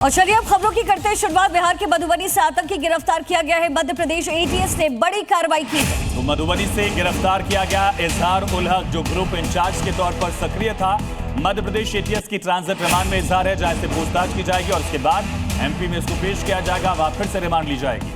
और चलिए अब खबरों की करते हैं शुरुआत। बिहार के मधुबनी से आतंकी गिरफ्तार किया गया है। मध्य प्रदेश एटीएस ने बड़ी कार्रवाई की है। तो मधुबनी से गिरफ्तार किया गया इजहार उल हक, जो ग्रुप इंचार्ज के तौर पर सक्रिय था। मध्य प्रदेश एटीएस की ट्रांजिट रिमांड में इजहार है, जहां से पूछताछ की जाएगी और उसके बाद एमपी में इसको पेश किया जाएगा। वहां फिर से रिमांड ली जाएगी।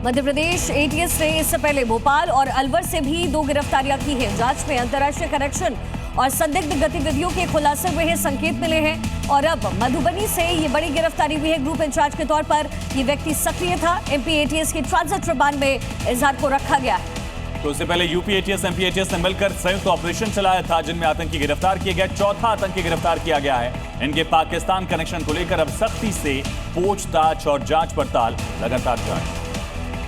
मध्य प्रदेश एटीएस ने इससे पहले भोपाल और अलवर से भी 2 गिरफ्तारियां की है। जांच में अंतर्राष्ट्रीय कनेक्शन और संदिग्ध गतिविधियों के खुलासे हुए हैं, संकेत मिले हैं और अब मधुबनी से ये बड़ी गिरफ्तारी हुई है। ग्रुप इंचार्ज के तौर पर ये व्यक्ति सक्रिय था। एमपी एटीएस की ट्रांजिट रिमांड में इजहार को रखा गया है। तो इससे पहले यूपी एटीएस एमपी एटीएस ने मिलकर संयुक्त ऑपरेशन चलाया था, जिनमें आतंकी गिरफ्तार किए गए। चौथा आतंकी गिरफ्तार किया गया है। इनके पाकिस्तान कनेक्शन को लेकर अब सख्ती से पूछताछ और जांच पड़ताल लगातार जारी।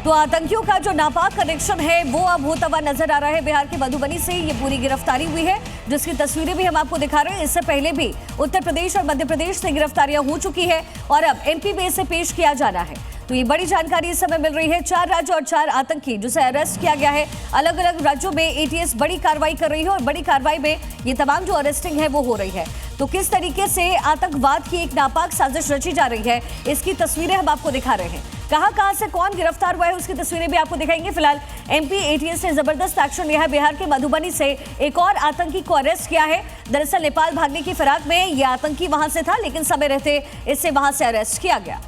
तो आतंकियों का जो नापाक कनेक्शन है वो अब होता हुआ नजर आ रहा है। बिहार के मधुबनी से ये पूरी गिरफ्तारी हुई है, जिसकी तस्वीरें भी हम आपको दिखा रहे हैं। इससे पहले भी उत्तर प्रदेश और मध्य प्रदेश से गिरफ्तारियां हो चुकी है और अब एमपी में इसे पेश किया जाना है। तो ये बड़ी जानकारी इस समय मिल रही है। 4 राज्य और 4 आतंकी जिसे अरेस्ट किया गया है। अलग अलग राज्यों में एटीएस बड़ी कार्रवाई कर रही है और बड़ी कार्रवाई में ये तमाम जो अरेस्टिंग है वो हो रही है। तो किस तरीके से आतंकवाद की एक नापाक साजिश रची जा रही है, इसकी तस्वीरें हम आपको दिखा रहे हैं। कहां से कौन गिरफ्तार हुआ है उसकी तस्वीरें भी आपको दिखाएंगे। फिलहाल एमपी एटीएस ने जबरदस्त एक्शन लिया है। बिहार के मधुबनी से एक और आतंकी को अरेस्ट किया है। दरअसल नेपाल भागने की फिराक में यह आतंकी वहां से था, लेकिन समय रहते इससे वहां से अरेस्ट किया गया।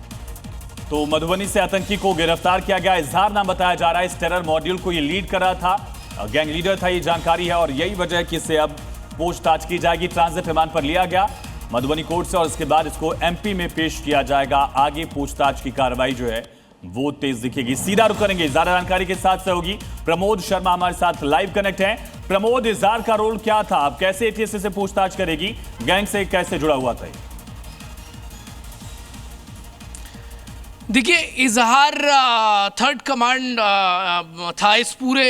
तो मधुबनी से आतंकी को गिरफ्तार किया गया। इजहार नाम बताया जा रहा है। इस टेरर मॉड्यूल को ये लीड कर रहा था, गैंग लीडर था, ये जानकारी है और यही वजह है कि इससे अब पूछताछ की जाएगी। ट्रांजिट रिमांड पर लिया गया मधुबनी कोर्ट से और इसके बाद इसको एमपी में पेश किया जाएगा। आगे पूछताछ की कार्रवाई जो है वो तेज दिखेगी। सीधा रुख करेंगे, ज्यादा जानकारी के साथ से होगी। प्रमोद शर्मा हमारे साथ लाइव कनेक्ट हैं। प्रमोद, इजहार का रोल क्या था? अब कैसे एटीएस से पूछताछ करेगी? गैंग से कैसे जुड़ा हुआ था? देखिए, इजहार थर्ड कमांड था इस पूरे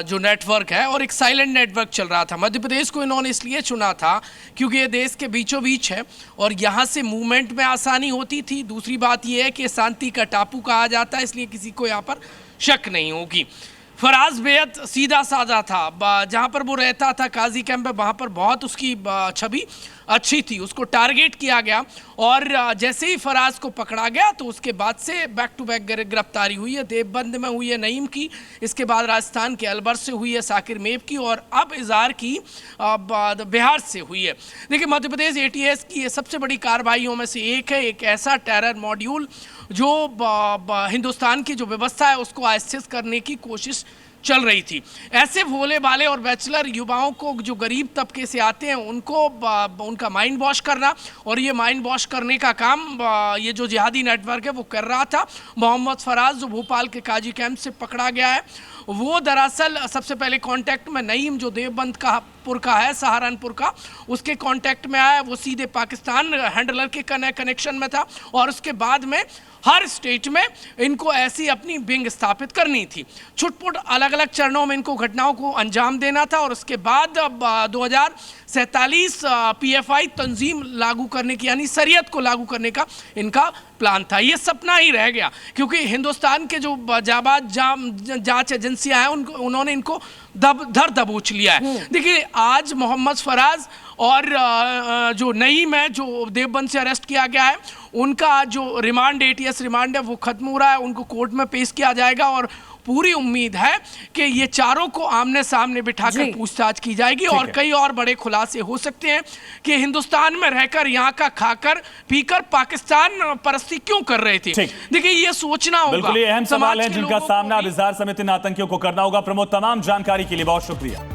जो नेटवर्क है और एक साइलेंट नेटवर्क चल रहा था। मध्य प्रदेश को इन्होंने इसलिए चुना था क्योंकि ये देश के बीचों बीच है और यहाँ से मूवमेंट में आसानी होती थी। दूसरी बात ये है कि शांति का टापू कहा जाता है, इसलिए किसी को यहाँ पर शक नहीं होगी। फराज बेहद सीधा साधा था। जहाँ पर वो रहता था काजी कैंप में, वहाँ पर बहुत उसकी छवि अच्छी थी। उसको टारगेट किया गया और जैसे ही फराज को पकड़ा गया तो उसके बाद से बैक टू बैक गिरफ्तारी हुई है। देवबंद में हुई है नईम की, इसके बाद राजस्थान के अलवर से हुई है साकिर मेव की और अब इजहार की बिहार से हुई है। देखिए, मध्य प्रदेश एटीएस की ये सबसे बड़ी कार्रवाइयों में से एक है। एक ऐसा टेरर मॉड्यूल जो हिंदुस्तान की जो व्यवस्था है उसको अस्थिर करने की कोशिश चल रही थी। ऐसे भोले भाले और बैचलर युवाओं को जो गरीब तबके से आते हैं उनको उनका माइंड वॉश करना और ये माइंड वॉश करने का काम ये जो जिहादी नेटवर्क है वो कर रहा था। मोहम्मद फराज जो भोपाल के काजी कैंप से पकड़ा गया है, वो दरअसल सबसे पहले कांटेक्ट में नईम जो देवबंद का है, सहारनपुर का, उसके कांटेक्ट में आया। वो सीधे पाकिस्तान हैंडलर के कनेक्शन में था और उसके बाद में हर स्टेट में इनको ऐसी अपनी विंग स्थापित करनी थी। छुटपुट अलग अलग चरणों में इनको घटनाओं को अंजाम देना था और उसके बाद अब 2047 पीएफआई तंजीम लागू करने की, यानी शरीयत को लागू करने का इनका प्लान था। ये सपना ही रह गया क्योंकि हिंदुस्तान के जो जाबाज जांच एजेंसियां हैं उन्होंने इनको धर दबोच लिया है। देखिए, आज मोहम्मद फराज और जो नईम है जो देवबंद से अरेस्ट किया गया है, उनका जो रिमांड एटीएस रिमांड है वो खत्म हो रहा है। उनको कोर्ट में पेश किया जाएगा और पूरी उम्मीद है कि ये चारों को आमने सामने बिठाकर पूछताछ की जाएगी और कई और बड़े खुलासे हो सकते हैं कि हिंदुस्तान में रहकर यहाँ का खाकर पीकर पाकिस्तान परस्ती क्यों कर रहे थे। देखिए, ये सोचना होगा। बिल्कुल, ये अहम सवाल है जिनका सामना इजहार समेत इन आतंकियों को करना होगा। प्रमोद, तमाम जानकारी के लिए बहुत शुक्रिया।